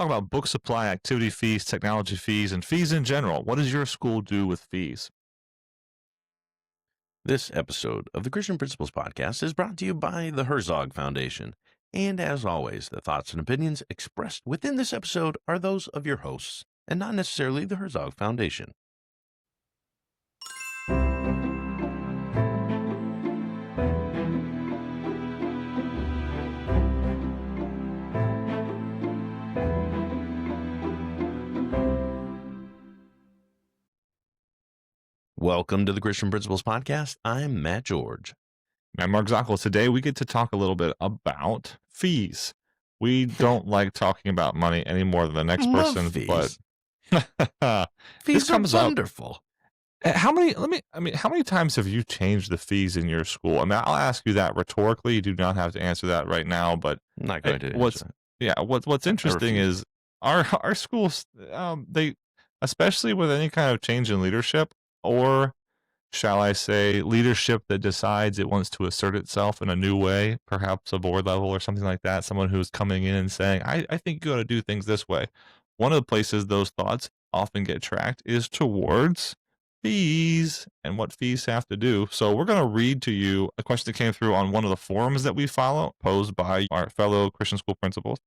talk about book supply, activity fees, technology fees, and fees in general. What does your school do with fees? This episode of the Christian Principles Podcast is brought to you by the Herzog Foundation. And as always, the thoughts and opinions expressed within this episode are those of your hosts and not necessarily the Herzog Foundation. Welcome to the Christian Principles Podcast. I'm Matt George. I'm Mark Zockel. Today we get to talk a little bit about fees. We don't like talking about money any more than the next Love person, fees. but Fees this are comes up. wonderful. How many times have you changed the fees in your school? I mean, I'll ask you that rhetorically. You do not have to answer that right now, but I'm not going to answer that. what's interesting is our schools, they, especially with any kind of change in leadership, or shall I say, leadership that decides it wants to assert itself in a new way, perhaps a board level or something like that, someone who's coming in and saying, I think you ought to do things this way. One of the places those thoughts often get tracked is towards fees and what fees have to do. So we're going to read to you a question that came through on one of the forums that we follow, posed by our fellow Christian school principals.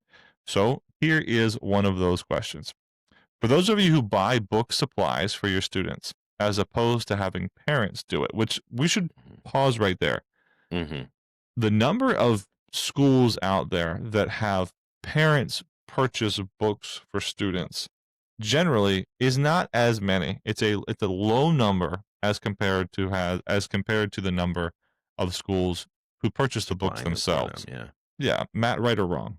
So here is one of those questions. For those of you who buy book supplies for your students, as opposed to having parents do it, which we should pause right there. Mm-hmm. The number of schools out there that have parents purchase books for students generally is not as many. It's a low number as compared to the number of schools who purchase the books Supplying it for them, themselves. Yeah, Matt, right or wrong?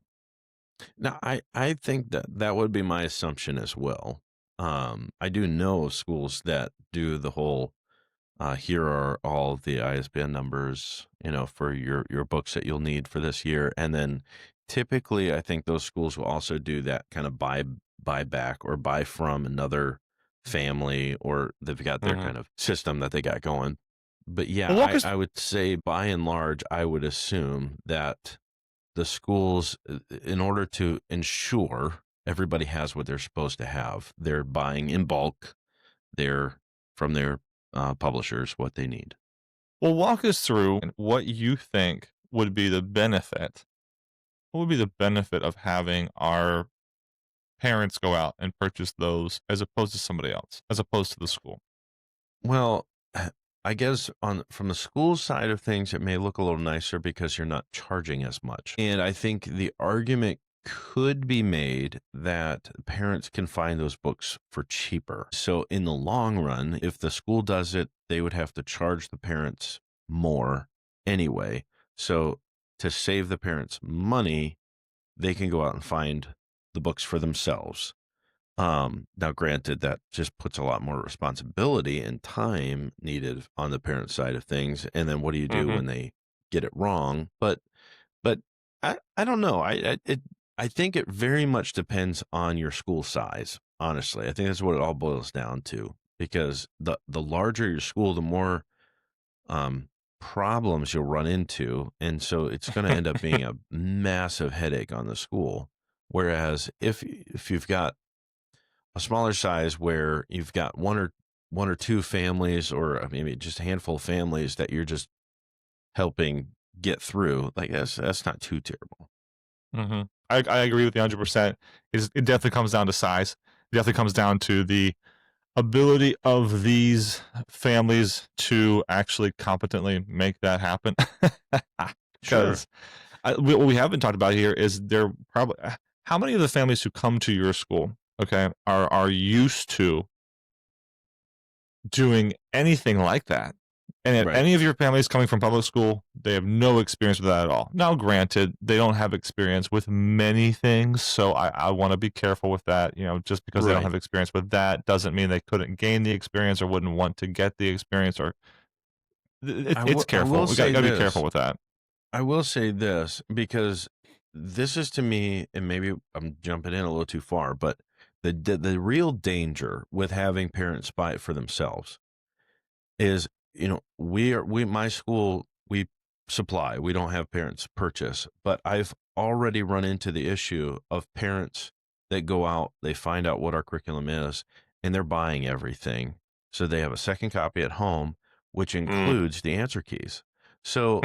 Now, I think that would be my assumption as well. I do know of schools that do the whole, here are all the ISBN numbers, for your books that you'll need for this year. And then typically, I think those schools will also do that kind of buy back or buy from another family, or they've got their kind of system that they got going. But yeah, Well, I would say by and large, I would assume that the schools, in order to ensure everybody has what they're supposed to have, they're buying in bulk. They're from their publishers what they need. Well, walk us through what you think would be the benefit. What would be the benefit of having our parents go out and purchase those as opposed to somebody else, as opposed to the school? Well, I guess from the school side of things, it may look a little nicer because you're not charging as much. And I think the argument could be made that parents can find those books for cheaper. So in the long run, if the school does it, they would have to charge the parents more anyway. So to save the parents money, they can go out and find the books for themselves. Now, granted, that just puts a lot more responsibility and time needed on the parent side of things. And then what do you do when they get it wrong? But I don't know. I think it very much depends on your school size. Honestly, I think that's what it all boils down to. Because the larger your school, the more problems you'll run into, and so it's going to end up being a massive headache on the school. Whereas if you've got a smaller size where you've got one or two families, or maybe just a handful of families that you're just helping get through, like that's not too terrible. I agree with you 100%. It definitely comes down to size. It definitely comes down to the ability of these families to actually competently make that happen. Because what we haven't talked about here is there probably how many of the families who come to your school, okay, are used to doing anything like that. And if any of your families coming from public school, they have no experience with that at all. Now, granted, they don't have experience with many things, so I want to be careful with that. Just because they don't have experience with that doesn't mean they couldn't gain the experience or wouldn't want to get the experience. Or it's careful. We got to be careful with that. I will say this, because this is, to me, and maybe I'm jumping in a little too far, but the real danger with having parents buy it for themselves is, my school, we supply, we don't have parents purchase, but I've already run into the issue of parents that go out, they find out what our curriculum is, and they're buying everything. So they have a second copy at home, which Mm, includes the answer keys. So,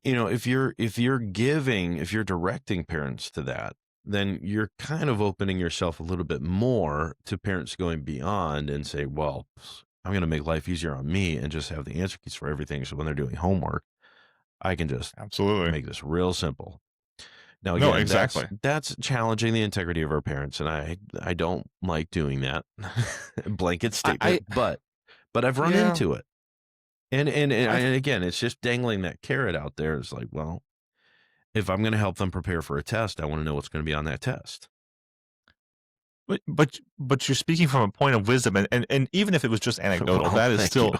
if you're directing parents to that, then you're kind of opening yourself a little bit more to parents going beyond and say, well, I'm going to make life easier on me and just have the answer keys for everything. So when they're doing homework, I can just absolutely. make this real simple. Now, No, again, that's exactly. that's challenging the integrity of our parents, and I don't like doing that blanket I statement, but I've run yeah, into it. And I and again, it's just dangling that carrot out there. It's like, well, if I'm going to help them prepare for a test, I want to know what's going to be on that test. but you're speaking from a point of wisdom, and even if it was just anecdotal, Well, thank you.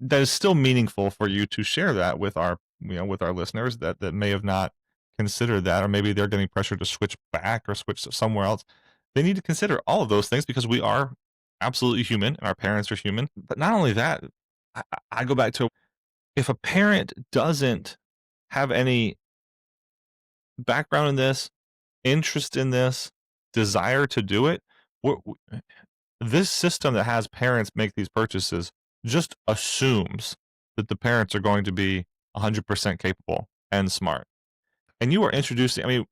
that is still meaningful for you to share that with our with our listeners that may have not considered that, or maybe they're getting pressure to switch back or switch to somewhere else. They need to consider all of those things because we are absolutely human and our parents are human. But not only that, I go back to if a parent doesn't have any background in this, interest in this, desire to do it, this system that has parents make these purchases just assumes that the parents are going to be 100% capable and smart. And you are introducing, I mean,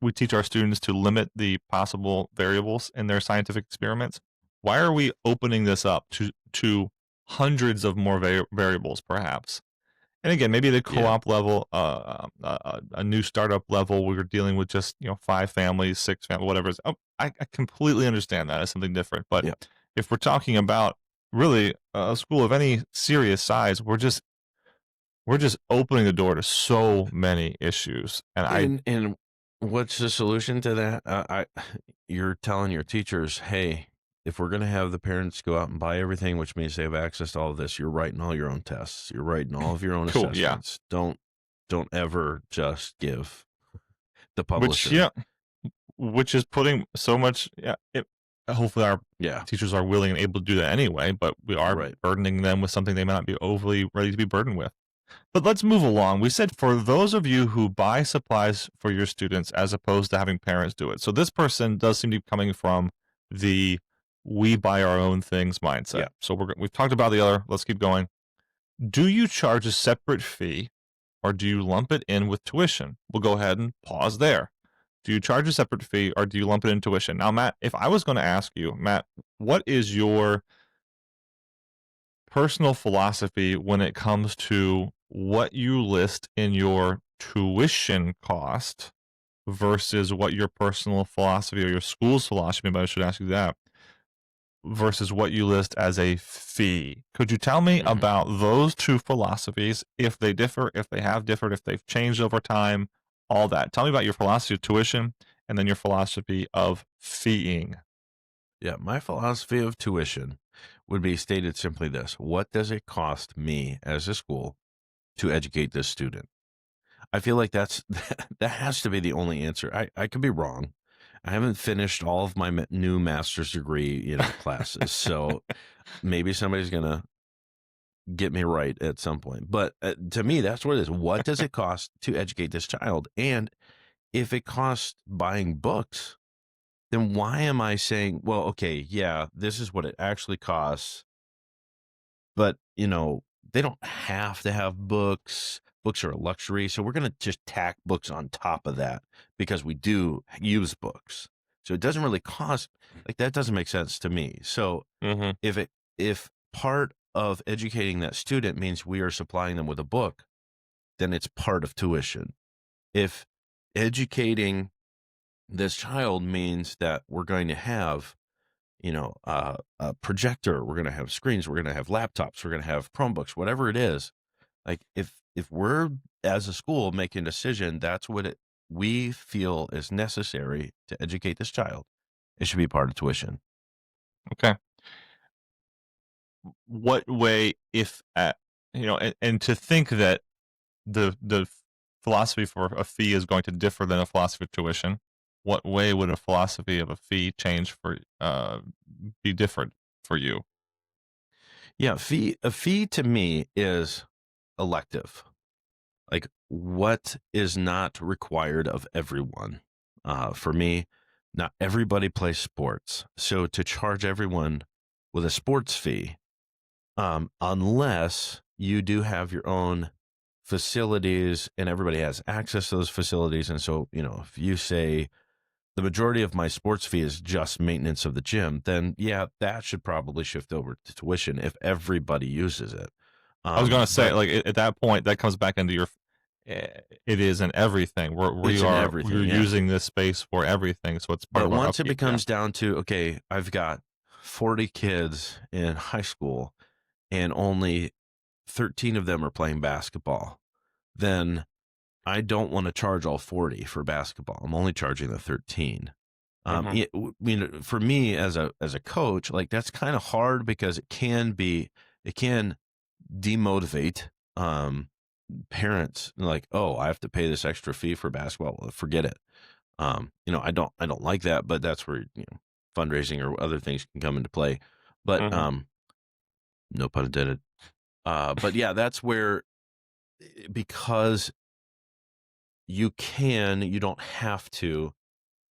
we teach our students to limit the possible variables in their scientific experiments. Why are we opening this up to hundreds of more variables, perhaps? And again, maybe the Yeah, co-op level, a new startup level, we were dealing with just 5 families, 6 families, whatever. Oh, I completely understand that as something different. But yeah. if we're talking about really a school of any serious size, we're just opening the door to so many issues. And I And what's the solution to that? You're telling your teachers, hey, if we're going to have the parents go out and buy everything, which means they have access to all of this, you're writing all your own tests, you're writing all of your own cool, yeah. assessments. Don't ever just give the Which publisher. yeah, which is putting so much. Yeah, hopefully our Yeah, teachers are willing and able to do that anyway. But we are right. burdening them with something they may not be overly ready to be burdened with. But let's move along. We said for those of you who buy supplies for your students as opposed to having parents do it. So this person does seem to be coming from the we buy our own things mindset. Yeah. So we've talked about the other. Let's keep going. Do you charge a separate fee or do you lump it in with tuition? We'll go ahead and pause there. Do you charge a separate fee or do you lump it in tuition? Now, Matt, if I was going to ask you, Matt, what is your personal philosophy when it comes to what you list in your tuition cost versus what your personal philosophy or your school's philosophy, maybe I should ask you that, versus what you list as a fee. Could you tell me Mhm. about those two philosophies, if they differ, if they have differed, if they've changed over time, all that? Tell me about your philosophy of tuition and then your philosophy of feeing. Yeah, my philosophy of tuition would be stated simply this: what does it cost me as a school to educate this student? I feel like that's that has to be the only answer. I could be wrong. I haven't finished all of my new master's degree, classes. So maybe somebody's going to get me right at some point. But to me, that's what it is. What does it cost to educate this child? And if it costs buying books, then why am I saying, well, okay, yeah, this is what it actually costs, but they don't have to have books. Books are a luxury, so we're going to just tack books on top of that because we do use books. So it doesn't really cost, like, that doesn't make sense to me. So Mm-hmm. if part of educating that student means we are supplying them with a book, then it's part of tuition. If educating this child means that we're going to have a projector, we're going to have screens, we're going to have laptops, we're going to have Chromebooks, whatever it is. Like, if we're, as a school, making a decision, that's what we feel is necessary to educate this child, it should be part of tuition. Okay. What way, if and to think that the philosophy for a fee is going to differ than a philosophy of tuition, what way would a philosophy of a fee change for be different for you? Yeah, a fee to me is elective. Like, what is not required of everyone. For me, not everybody plays sports. So to charge everyone with a sports fee, unless you do have your own facilities and everybody has access to those facilities. And so, if you say the majority of my sports fee is just maintenance of the gym, then yeah, that should probably shift over to tuition if everybody uses it. I was gonna say, But like, at that point, that comes back into your it is in everything. it's in We're everything. Yeah. using this space for everything, so it's part But of our once it upkeep, yeah. becomes down to, okay, I've got 40 kids in high school and only 13 of them are playing basketball, then I don't want to charge all 40 for basketball. I'm only charging the 13. Mhm, For me as a coach, like that's kind of hard because it can demotivate parents. Like, oh, I have to pay this extra fee for basketball. Well, forget it. I don't like that, but that's where fundraising or other things can come into play. But mhm. no pun intended. But yeah, that's where, because you don't have to,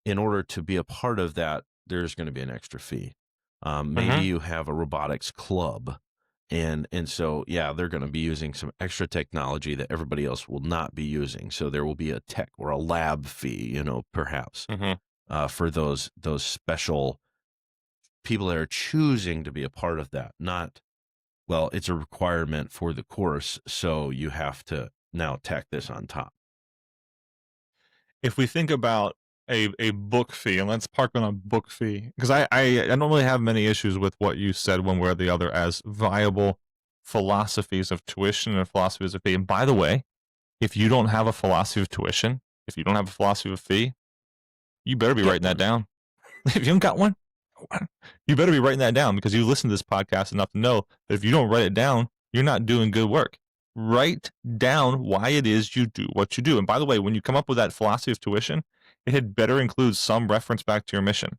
in order to be a part of that, there's going to be an extra fee. Maybe Mhm. you have a robotics club, and so yeah, they're going to be using some extra technology that everybody else will not be using. So there will be a tech or a lab fee, perhaps Mhm. for those special people that are choosing to be a part of that. Not, well, it's a requirement for the course, so you have to now tack this on top. If we think about a book fee, and let's park on a book fee, because I don't really have many issues with what you said one way or the other as viable philosophies of tuition and philosophies of fee. And by the way, if you don't have a philosophy of tuition, if you don't have a philosophy of fee, you better be Get writing that one. down. If you don't got one, you better be writing that down because you listen to this podcast enough to know that if you don't write it down, you're not doing good work. Write down why it is you do what you do. And by the way, when you come up with that philosophy of tuition, it had better include some reference back to your mission.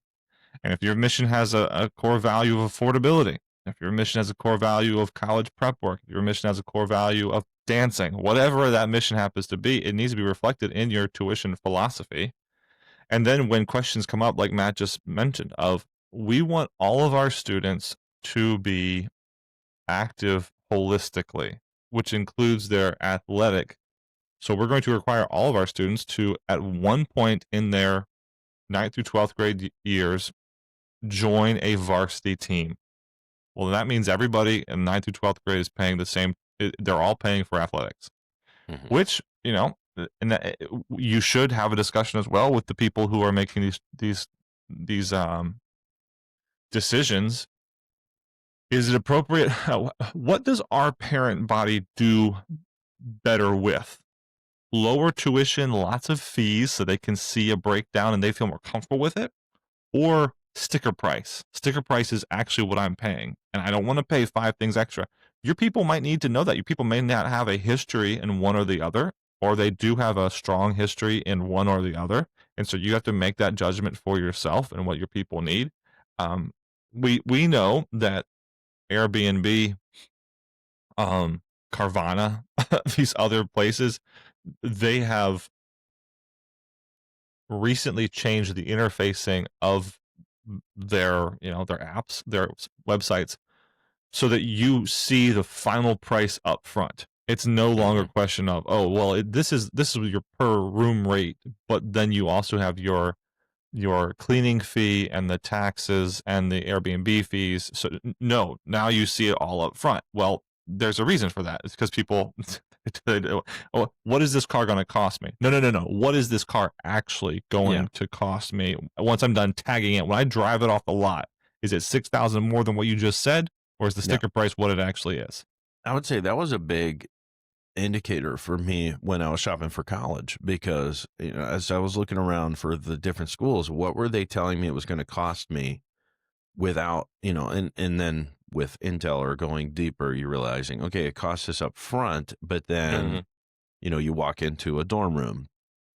And if your mission has a core value of affordability, if your mission has a core value of college prep work, if your mission has a core value of dancing, whatever that mission happens to be, it needs to be reflected in your tuition philosophy. And then when questions come up, like Matt just mentioned, of we want all of our students to be active holistically, which includes their athletic. So we're going to require all of our students to, at one point in their ninth through 12th grade years, join a varsity team. Well, that means everybody in ninth through 12th grade is paying the same, they're all paying for athletics, Hmm. which, and that you should have a discussion as well with the people who are making these decisions. Is it appropriate? What does our parent body do better with? Lower tuition, lots of fees so they can see a breakdown and they feel more comfortable with it? Or sticker price? Sticker price is actually what I'm paying, and I don't want to pay five things extra. Your people might need to know that. Your people may not have a history in one or the other, or they do have a strong history in one or the other. And so you have to make that judgment for yourself and what your people need. Um, we know that Airbnb, um, Carvana, these other places, they have recently changed the interfacing of their apps, their websites, so that you see the final price up front. It's no longer a Hmm. question of, oh well, this is your per room rate, but then you also have your cleaning fee and the taxes and the Airbnb fees. So no, now you see it all up front. Well, there's a reason for that. It's because people, oh, what is this car going to cost me? No, no, no, no. What is this car actually Yeah. going to cost me once I'm done tagging it? When I drive it off the lot, is it 6,000 more than what you just said, or is the Yeah. sticker price what it actually is? I would say that was a big indicator for me when I was shopping for college, because as I was looking around for the different schools, what were they telling me it was going to cost me without, and then with Intel or going deeper, you're realizing, okay, it costs us up front, but then, Mm-hmm. you walk into a dorm room,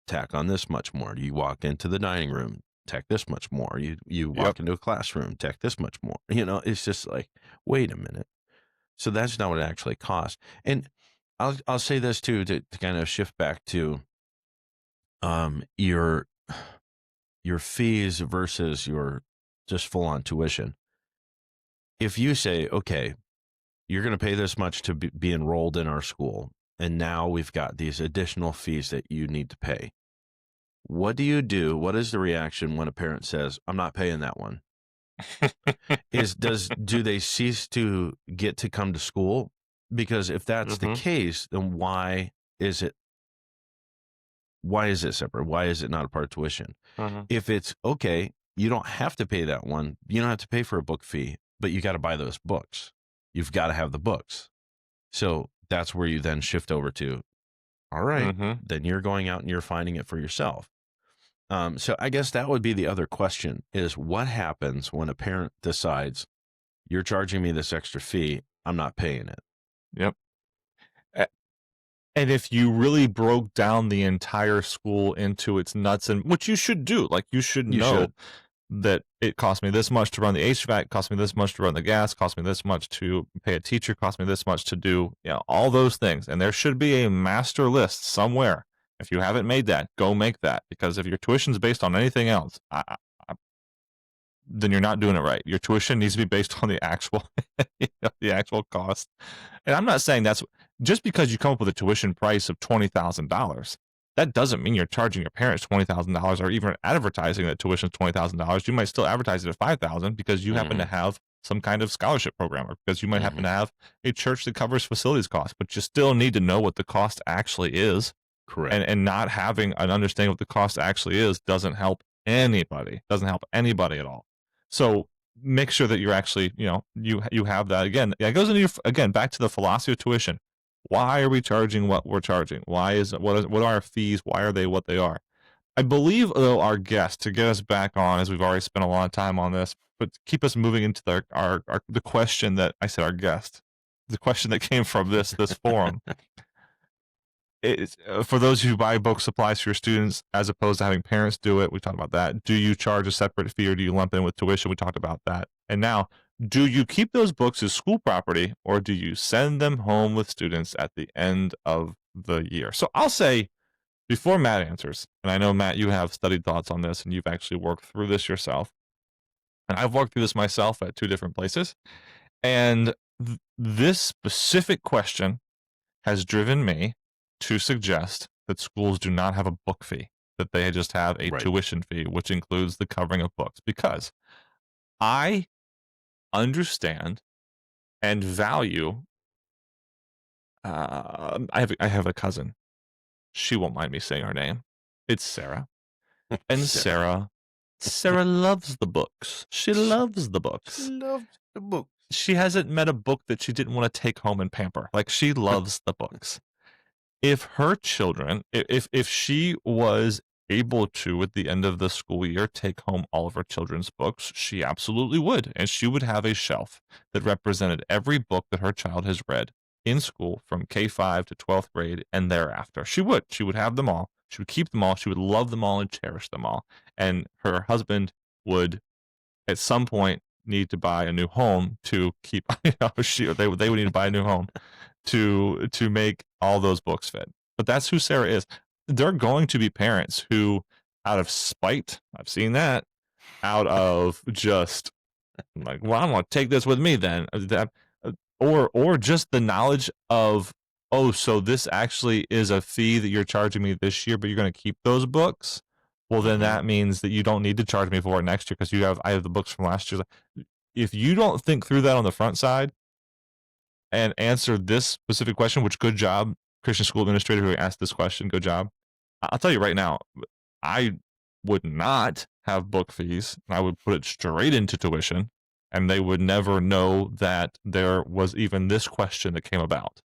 tack on this much more. You walk into the dining room, tack this much more. You Yep. walk into a classroom, tack this much more. It's just like, wait a minute. So that's not what it actually costs. And I'll say this too, to kind of shift back to your your fees versus your just full on tuition. If you say, okay, you're going to pay this much to be enrolled in our school, and now we've got these additional fees that you need to pay. What do you do? What is the reaction when a parent says, I'm not paying that one? Do they cease to get to come to school? Because if that's the case, then why is it separate? Why is it not a part of tuition? If it's okay, you don't have to pay that one. You don't have to pay for a book fee, but you got to buy those books. You've got to have the books. So that's where you then shift over to, all right, then you're going out and you're finding it for yourself. So I guess that would be the other question is what happens when a parent decides you're charging me this extra fee, I'm not paying it. Yep. And if you really broke down the entire school into its nuts, and which you should do, like you should know that it cost me this much to run the HVAC, cost me this much to run the gas, cost me this much to pay a teacher, cost me this much to do, all those things. And there should be a master list somewhere. If you haven't made that, go make that, because if your tuition is based on anything else, then you're not doing it right. Your tuition needs to be based on the actual, the actual cost. And I'm not saying that's just because you come up with a tuition price of $20,000. That doesn't mean you're charging your parents $20,000 or even advertising that tuition is $20,000. You might still advertise it at $5,000 because you happen to have some kind of scholarship program, or because you might happen to have a church that covers facilities costs. But you still need to know what the cost actually is. Correct. And not having an understanding of what the cost actually is doesn't help anybody. Doesn't help anybody at all. So make sure that you're actually, you have that. Again, it goes into again, back to the philosophy of tuition. Why are we charging what we're charging? Why is it, what are our fees? Why are they what they are? I believe, though, our guest, to get us back on, as we've already spent a lot of time on this, but keep us moving into the question that I said, our guest, the question that came from this forum. It's, for those who buy book supplies for your students, as opposed to having parents do it, we talked about that. Do you charge a separate fee, or do you lump in with tuition? We talked about that. And now, do you keep those books as school property, or do you send them home with students at the end of the year? So I'll say, before Matt answers, and I know, Matt, you have studied thoughts on this, and you've actually worked through this yourself, and I've worked through this myself at 2 different places, and this specific question has driven me to suggest that schools do not have a book fee, that they just have a tuition fee, which includes the covering of books, because I understand and value. I have a cousin. She won't mind me saying her name. It's Sarah, and Sarah loves the books. She loves the books. She loves the books. She hasn't met a book that she didn't want to take home and pamper. Like, she loves the books. If her children, if she was able to, at the end of the school year, take home all of her children's books, she absolutely would. And she would have a shelf that represented every book that her child has read in school from K-5 to 12th grade and thereafter. She would have them all. She would keep them all. She would love them all and cherish them all. And her husband would, at some point, need to buy a new home to keep, they would need to buy a new home to make all those books fit. But that's who Sarah is. There are going to be parents who, out of spite, I've seen that, out of just like, well, I'm going to take this with me then, or just the knowledge of, oh, so this actually is a fee that you're charging me this year, but you're going to keep those books. Well, then that means that you don't need to charge me for it next year, because I have the books from last year. If you don't think through that on the front side and answer this specific question, which, good job, Christian school administrator who asked this question, good job. I'll tell you right now, I would not have book fees. I would put it straight into tuition, and they would never know that there was even this question that came about,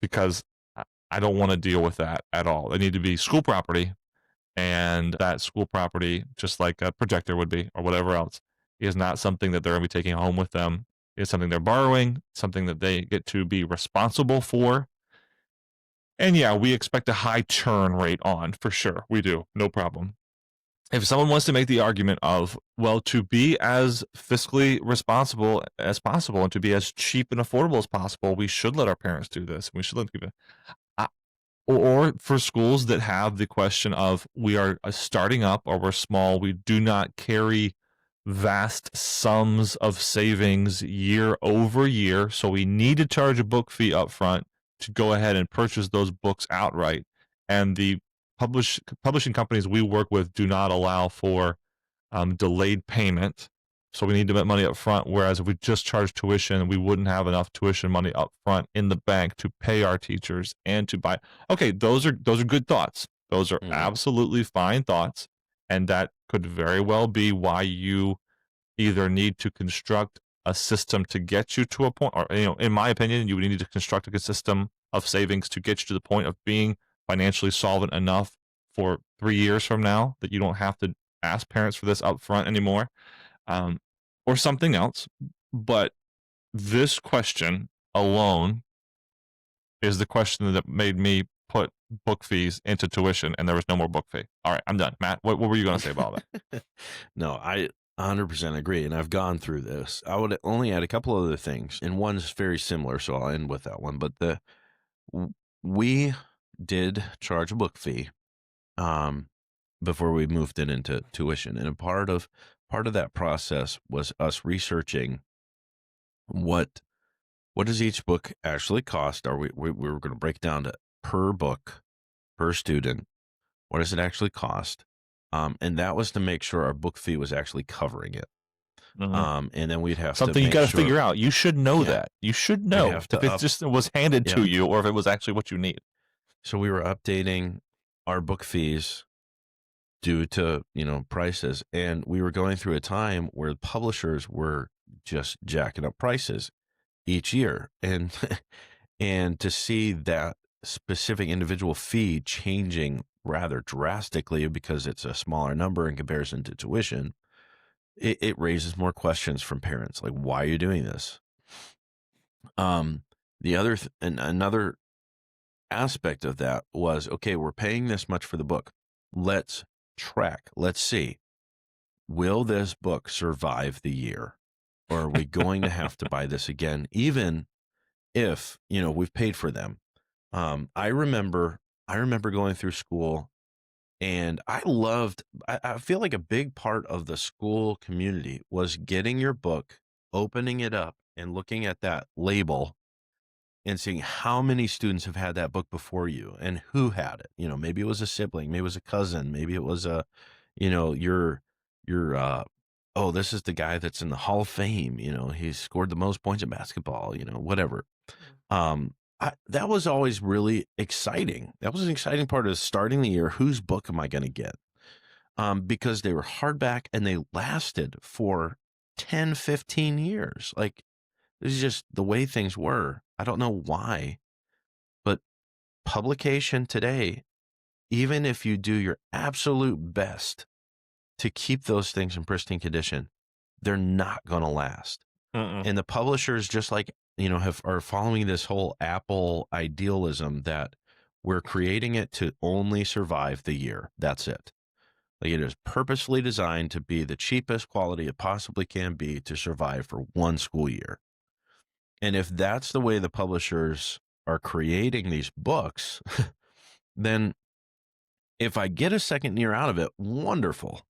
because I don't want to deal with that at all. They need to be school property, and that school property, just like a projector would be or whatever else, is not something that they're going to be taking home with them. It's something they're borrowing, something that they get to be responsible for. And yeah, we expect a high churn rate on, for sure. We do. No problem. If someone wants to make the argument of, well, to be as fiscally responsible as possible and to be as cheap and affordable as possible, we should let our parents do this. We should let them keep it. or for schools that have the question of we are starting up or we're small, we do not carry vast sums of savings year over year, so we need to charge a book fee up front to go ahead and purchase those books outright. And the publishing companies we work with do not allow for delayed payment. So we need to make money up front. Whereas if we just charge tuition, we wouldn't have enough tuition money up front in the bank to pay our teachers and to buy. Okay, those are good thoughts. Those are Mhm. absolutely fine thoughts, and that could very well be why you either need to construct a system to get you to a point, or in my opinion, you would need to construct a system of savings to get you to the point of being financially solvent enough for 3 years from now that you don't have to ask parents for this up front anymore, um, or something else. But this question alone is the question that made me put book fees into tuition, and there was no more book fee. All right, I'm done. Matt, what were you going to say about all that? No, I 100% agree. And I've gone through this. I would only add a couple other things, and one's very similar, so I'll end with that one. But we did charge a book fee um, before we moved it into tuition, and a part of that process was us researching what does each book actually cost. Are we were going to break it down to per book per student. What does it actually cost? And that was to make sure our book fee was actually covering it. Mhm. And then we'd have to Something you make got to sure, figure out. You should know yeah, that. You should we'd know have if to it up, just was handed yeah. to you or if it was actually what you need. So we were updating our book fees due to, prices. And we were going through a time where publishers were just jacking up prices each year. And, and to see that specific individual fee changing rather drastically because it's a smaller number in comparison to tuition, it raises more questions from parents. Like, why are you doing this? Um, and another aspect of that was, okay, we're paying this much for the book. Let's track. Let's see. Will this book survive the year? Or are we going to have to buy this again, even if, we've paid for them? I remember going through school, and I feel like a big part of the school community was getting your book, opening it up and looking at that label and seeing how many students have had that book before you and who had it. Maybe it was a sibling, maybe it was a cousin, maybe it was your oh, this is the guy that's in the Hall of Fame, he scored the most points in basketball, whatever. That was always really exciting. That was an exciting part of starting the year. Whose book am I going to get? Because they were hardback and they lasted for 10, 15 years. Like, this is just the way things were. I don't know why, but publication today, even if you do your absolute best to keep those things in pristine condition, they're not going to last. Mm-mm. And the publishers, just like, are following this whole Apple idealism that we're creating it to only survive the year. That's it. Like, it is purposely designed to be the cheapest quality it possibly can be to survive for one school year. And if that's the way the publishers are creating these books, then if I get a second year out of it, wonderful.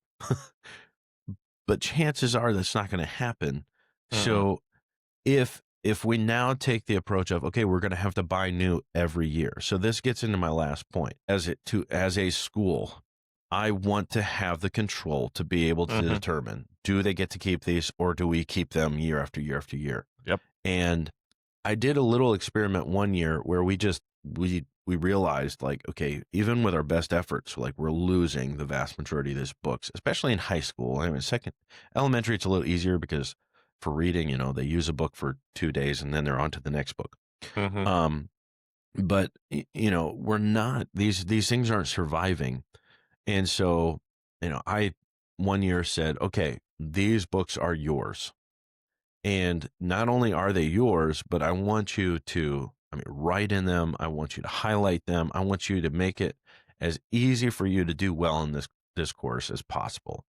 But chances are that's not going to happen. Mm-mm. So if we now take the approach of, okay, we're going to have to buy new every year. So this gets into my last point. As a school, I want to have the control to be able to Mm-hmm. determine, do they get to keep these, or do we keep them year after year after year? Yep. And I did a little experiment one year where we realized, like, okay, even with our best efforts, like, we're losing the vast majority of these books, especially in high school. I mean, elementary, it's a little easier because for reading, they use a book for 2 days and then they're on to the next book. Mm-hmm. But we're not, these things aren't surviving. And so, I one year said, okay, these books are yours. And not only are they yours, but I want you to, write in them. I want you to highlight them. I want you to make it as easy for you to do well in this course as possible.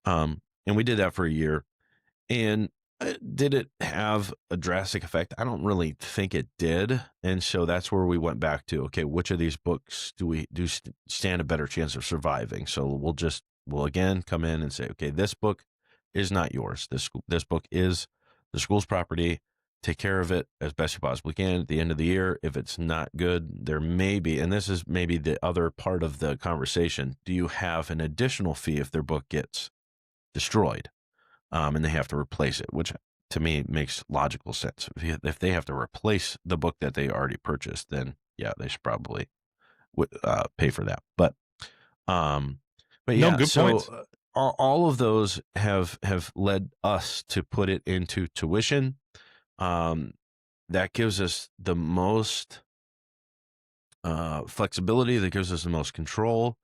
And we did that for a year. And Did it have a drastic effect? I don't really think it did, and so that's where we went back to, okay, which of these books stand a better chance of surviving? So we'll again come in and say, okay, this book is not yours. This book is the school's property. Take care of it as best you possibly can. At the end of the year, if it's not good, there may be, and this is maybe the other part of the conversation. Do you have an additional fee if their book gets destroyed? And they have to replace it, which to me makes logical sense. If they have to replace the book that they already purchased, then yeah, they should probably pay for that. Um, but No, yeah, good so points. all of those have led us to put it into tuition. That gives us the most flexibility. That gives us the most control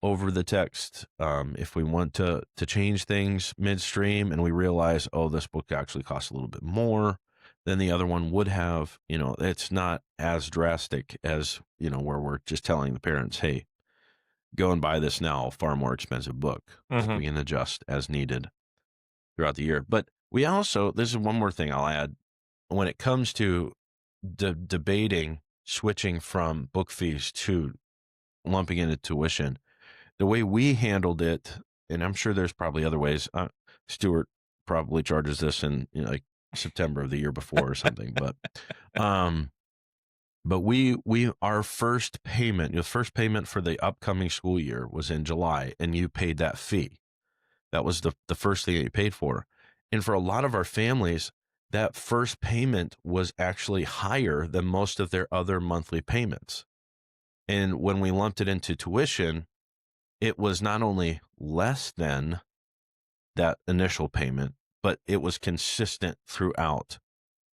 over the text. If we want to change things midstream and we realize, oh, this book actually costs a little bit more than the other one would have, it's not as drastic as, where we're just telling the parents, hey, go and buy this now, far more expensive book. Like, Hmm. we can adjust as needed throughout the year. But we also, this is one more thing I'll add, when it comes to debating switching from book fees to lumping into tuition, the way we handled it, and I'm sure there's probably other ways. Stuart probably charges this in, like September of the year before or something, um, but we our first payment, the first payment for the upcoming school year was in July, and you paid that fee. That was the first thing that you paid for, and for a lot of our families, that first payment was actually higher than most of their other monthly payments. And when we lumped it into tuition, it was not only less than that initial payment, but it was consistent throughout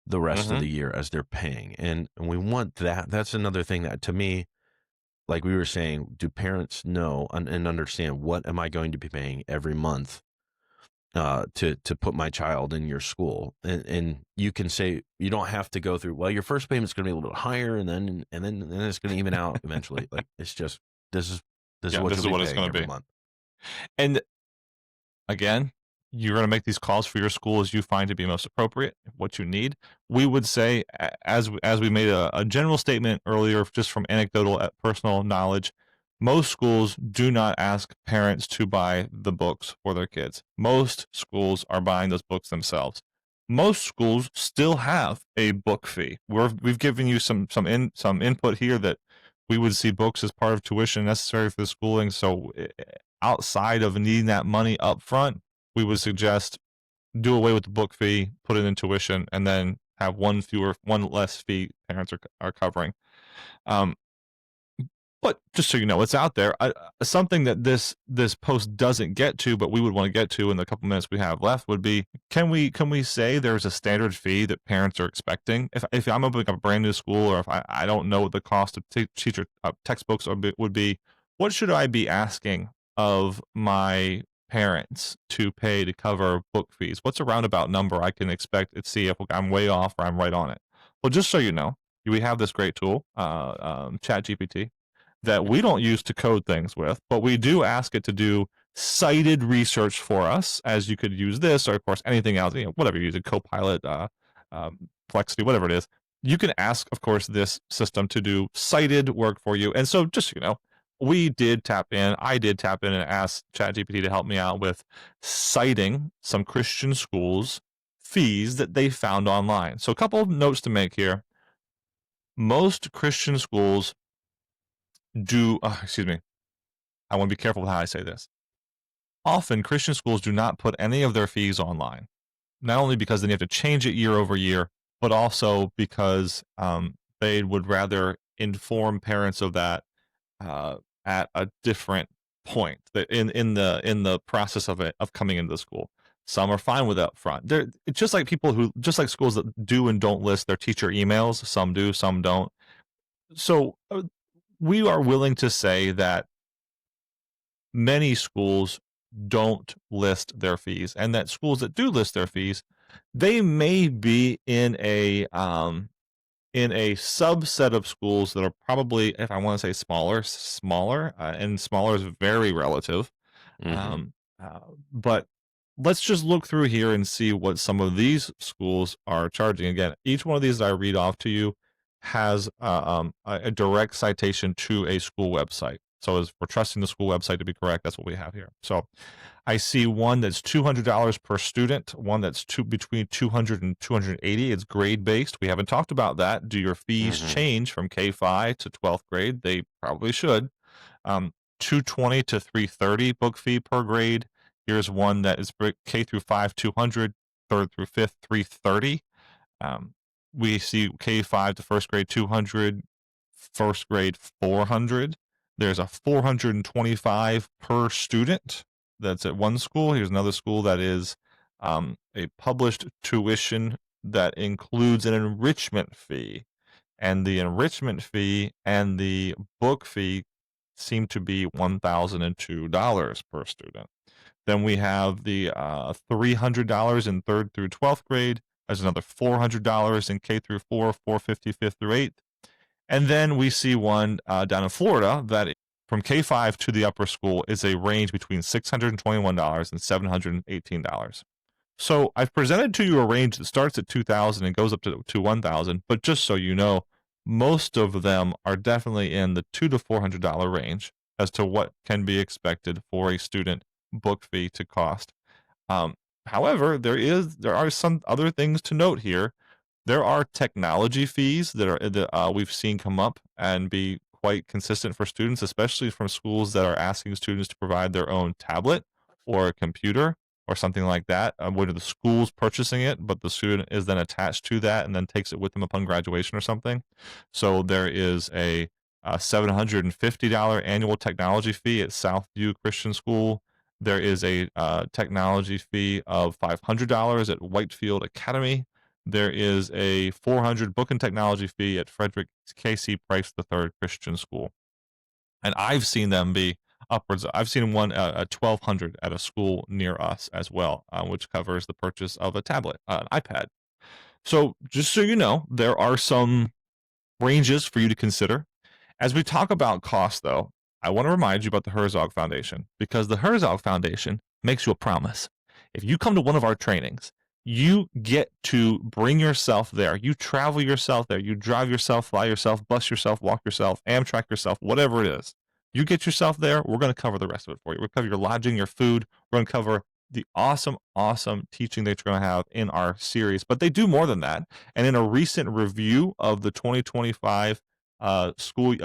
the rest of Hmm. the year as they're paying. And we want that. That's another thing that, to me, like we were saying, do parents know and understand, what am I going to be paying every month to put my child in your school? And you can say, you don't have to go through, well, your first payment's going to be a little bit higher, and then it's going to even out eventually. Like, it's just, this is this is Yeah, what this you'll is be what it's paying going to every be. month. And again, you're going to make these calls for your school as you find to be most appropriate, what you need. We would say, as we made a general statement earlier, just from anecdotal personal knowledge, most schools do not ask parents to buy the books for their kids. Most schools are buying those books themselves. Most schools still have a book fee. We've given you some input here that we would see books as part of tuition necessary for the schooling. So outside of needing that money up front, we would suggest do away with the book fee, put it in tuition, and then have one less fee parents are covering. Um, but just so you know, it's out there. Something that this post doesn't get to, but we would want to get to in the couple minutes we have left, would be, can we say there's a standard fee that parents are expecting? If I'm opening up a brand new school, or if I don't know what the cost of teacher textbooks would be, what should I be asking of my parents to pay to cover book fees? What's a roundabout number I can expect to see if I'm way off or I'm right on it? Well, just so you know, we have this great tool, ChatGPT, that we don't use to code things with, but we do ask it to do cited research for us, as you could use this, or of course anything else, whatever you use, a Copilot, Flexity, whatever it is. You can ask, of course, this system to do cited work for you. And so, just so you know, I did tap in and ask ChatGPT to help me out with citing some Christian schools' fees that they found online. So, a couple of notes to make here. Most Christian schools excuse me, I want to be careful with how I say this. Often, Christian schools do not put any of their fees online, not only because then you have to change it year over year, but also because they would rather inform parents of that uh, at a different point in the process of coming into the school. Some are fine with it up front. It's just like schools that do and don't list their teacher emails. Some do, some don't. So we are willing to say that many schools don't list their fees, and that schools that do list their fees, they may be in a subset of schools that are probably, if I want to say smaller, and smaller is very relative. Hmm. Um, but let's just look through here and see what some of these schools are charging. Again, each one of these that I read off to you has a direct citation to a school website. So as we're trusting the school website to be correct, that's what we have here. So I see one that's $200 per student, one that's between 200 and 280. It's grade based. We haven't talked about that. Do your fees change from K5 to 12th grade? They probably should. 220 to 330 book fee per grade. Here's one that is K through 5, 200, third through fifth, 330. Um, we see K5 to first grade 200, first grade 400. There's a 425 per student. That's at one school. Here's another school that is a published tuition that includes an enrichment fee. And the enrichment fee and the book fee seem to be $1,002 per student. Then we have the $300 in third through 12th grade. There's another $400 in K through 4, 450, fifth through 8th. And then we see one down in Florida that from K5 to the upper school is a range between $621 and $718. So I've presented to you a range that starts at 2,000 and goes up to 1,000, but just so you know, most of them are definitely in the $200 to $400 range as to what can be expected for a student book fee to cost. Um, However, there are some other things to note here. There are technology fees that we've seen come up and be quite consistent for students, especially from schools that are asking students to provide their own tablet or a computer or something like that, where the school's purchasing it, but the student is then attached to that and then takes it with them upon graduation or something. So there is a $750 annual technology fee at Southview Christian School. There is a technology fee of $500 at Whitefield Academy. There is a $400 book and technology fee at Frederick K.C. Price III Christian School. And I've seen them be upwards. I've seen one at $1,200 at a school near us as well, which covers the purchase of a tablet, an iPad. So just so you know, there are some ranges for you to consider. As we talk about cost, though, I want to remind you about the Herzog Foundation, because the Herzog Foundation makes you a promise. If you come to one of our trainings, you get to bring yourself there. You travel yourself there. You drive yourself, fly yourself, bus yourself, walk yourself, Amtrak yourself, whatever it is. You get yourself there. We're going to cover the rest of it for you. We'll cover your lodging, your food. We're going to cover the awesome, awesome teaching that you're going to have in our series. But they do more than that. And in a recent review of the 2025 school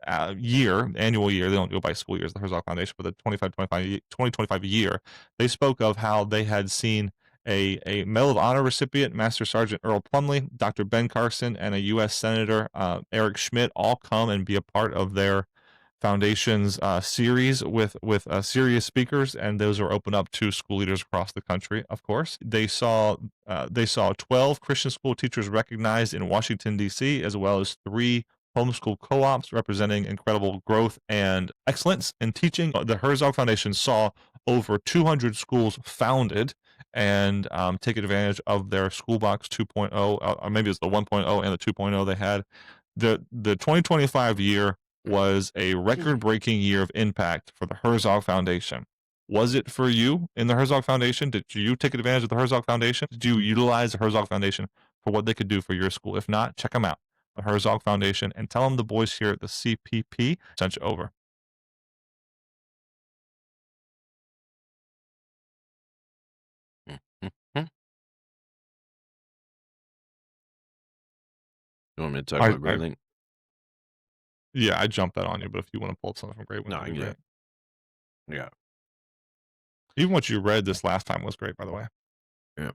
annual year, they don't go by school years, the Herzog Foundation, but the 2025 year, they spoke of how they had seen a Medal of Honor recipient, Master Sergeant Earl Plumley, Dr. Ben Carson, and a U.S. Senator Eric Schmidt all come and be a part of their foundation's series with serious speakers, and those are open up to school leaders across the country. Of course, they saw 12 Christian school teachers recognized in Washington D.C., as well as 3 homeschool co-ops representing incredible growth and excellence in teaching. The Herzog Foundation saw over 200 schools founded and take advantage of their Schoolbox 2.0, or maybe it's the 1.0 and the 2.0 they had. The 2025 year was a record-breaking year of impact for the Herzog Foundation. Was it for you in the Herzog Foundation? Did you take advantage of the Herzog Foundation? Did you utilize the Herzog Foundation for what they could do for your school? If not, check them out, the Herzog Foundation, and tell them the boys here at the CPP sent you over. Mhm. You want me to talk about GradLink? Yeah, I jumped that on you, but if you want to pull up something from GradLink, No, I that'd be get great. it. Yeah. Even what you read this last time was great, by the way. Yeah.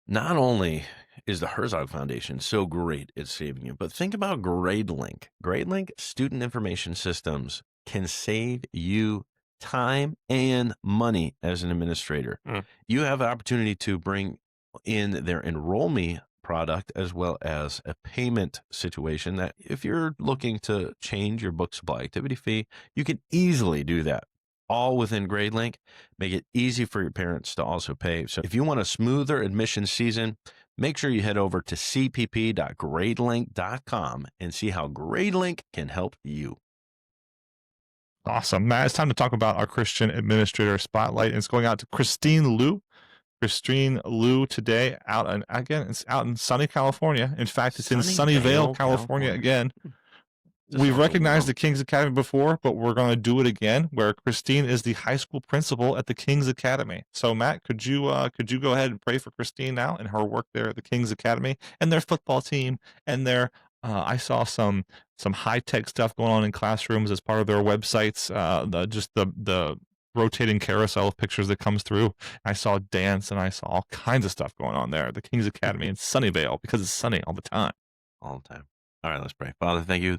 Not only is the Herzog Foundation so great at saving you, but think about GradeLink. GradeLink Student Information Systems can save you time and money as an administrator. You have the opportunity to bring in their Enroll Me product as well as a payment situation that if you're looking to change your book supply activity fee, you can easily do that. All within GradeLink, make it easy for your parents to also pay. So if you want a smoother admission season, make sure you head over to cpp.gradelink.com and see how GradeLink can help you. Awesome. Matt, it's time to talk about our Christian Administrator Spotlight. And it's going out to Christine Liu. Christine Liu today it's out in sunny California. In fact, it's in Sunnyvale, Sunnyvale, California California. again. Just We've sounds a little recognized warm. the King's Academy before, but we're going to do it again, where Christine is the high school principal at the King's Academy. So, Matt, could you go ahead and pray for Christine now and her work there at the King's Academy and their football team and their I saw some high tech stuff going on in classrooms as part of their websites. The rotating carousel of pictures that comes through. I saw dance and I saw all kinds of stuff going on there at the King's Academy in Sunnyvale because it's sunny all the time. All the time. All right, let's pray. Father, thank you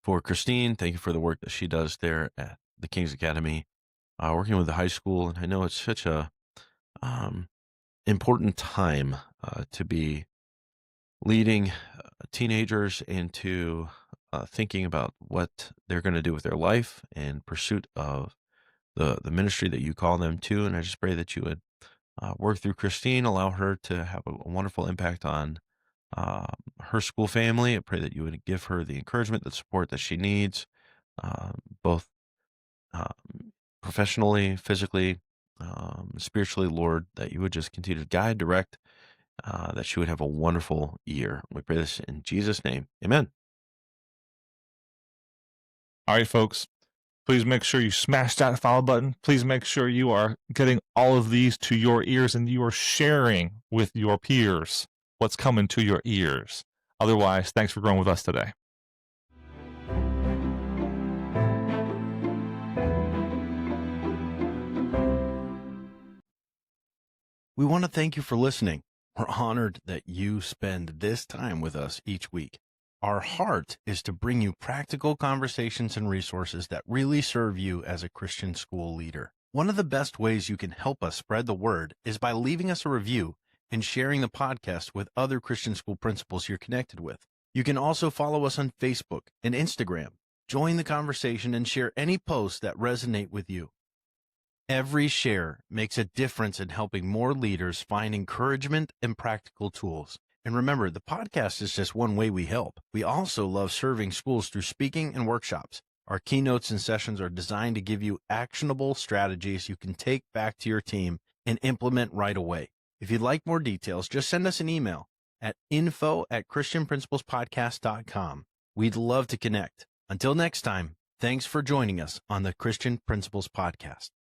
for Christine. Thank you for the work that she does there at the King's Academy, working with the high school. And I know it's such a important time to be leading teenagers into thinking about what they're going to do with their life in pursuit of the ministry that you call them to. And I just pray that you would work through Christine, allow her to have a wonderful impact on her school family. I pray that you would give her the encouragement, the support that she needs, both professionally, physically, spiritually, Lord, that you would just continue to guide, direct, that she would have a wonderful year. We pray this in Jesus' name. Amen. All right, folks. Please make sure you smash that follow button. Please make sure you are getting all of these to your ears and you are sharing with your peers what's coming to your ears. Otherwise, thanks for growing with us today. We want to thank you for listening. We're honored that you spend this time with us each week. Our heart is to bring you practical conversations and resources that really serve you as a Christian school leader. One of the best ways you can help us spread the word is by leaving us a review and sharing the podcast with other Christian school principals you're connected with. You can also follow us on Facebook and Instagram. Join the conversation and share any posts that resonate with you. Every share makes a difference in helping more leaders find encouragement and practical tools. And remember, the podcast is just one way we help. We also love serving schools through speaking and workshops. Our keynotes and sessions are designed to give you actionable strategies you can take back to your team and implement right away. If you'd like more details, just send us an email at info@christianprinciplespodcast.com. We'd love to connect. Until next time, thanks for joining us on the Christian Principles Podcast.